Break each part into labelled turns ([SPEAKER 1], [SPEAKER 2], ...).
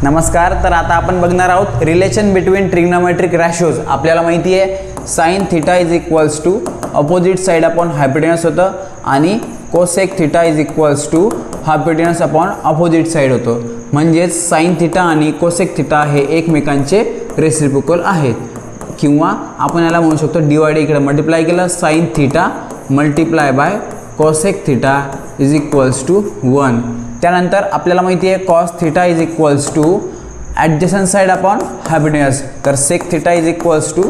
[SPEAKER 1] नमस्कार. तर आता आपण बघणार आहोत रिलेशन बिटवीन ट्रिग्नोमेट्रिक रॅशोज. आपल्याला माहिती आहे sine theta is equals to opposite side upon hypotenuse होतं आणि cosec theta is equals to hypotenuse upon opposite side होतं. म्हणजेच साइन थिटा आणि कोसेक थिटा हे एकमेकांचे रेसिप्रोकल आहेत. किंवा आपण याला म्हणू शकतो डिवाइड इकडे मल्टिप्लाय केलं sine theta multiply by cosec theta is equals to 1. त्यानंतर आपल्याला माहिती आहे cos theta is equals to adjacent side upon hypotenuse. तर sec theta is equals to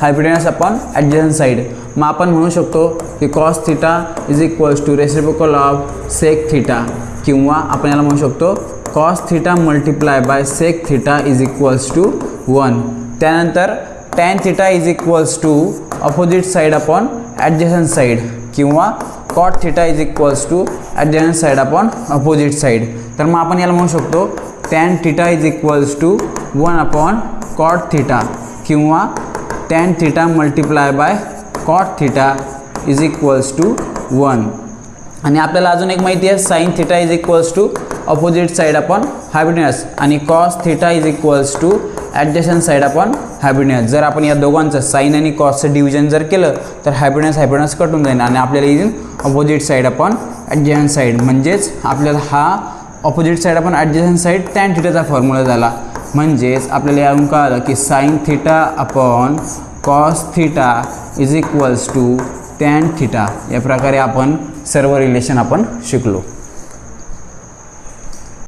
[SPEAKER 1] hypotenuse upon adjacent side. मग आपण म्हणू शकतो की cos theta is equals to reciprocal of sec theta. किंवा आपण याला म्हणू शकतो cos theta multiply by sec theta is equals to 1. त्यानंतर tan theta is equals to opposite side upon adjacent side. किंवा cot theta is equals to adjacent side upon opposite side. तर मग आपण याला म्हणू शकतो tan theta is equals to 1 upon cot theta. किंवा tan theta multiply by cot theta is equals to 1. आणि आपल्याला अजून एक माहिती आहे sine theta is equals to opposite side upon hypotenuse आणि cos theta is equals to adjacent side upon hypotenuse. जर आपण या दोघांचं साइन आणि कॉसचं डिव्हिजन जर केलं तर हायपोटेनस कटून जाईल आणि आपल्याला येईल opposite side upon adjacent side. म्हणजेच आपल्याला हा opposite side upon adjacent side tan थिटाचा फॉर्म्युला झाला. म्हणजेच आपल्याला यावरून कळालं की sine theta upon cos theta is equals to tan theta. या प्रकारे आपण सर्व रिलेशन आपण शिकलो.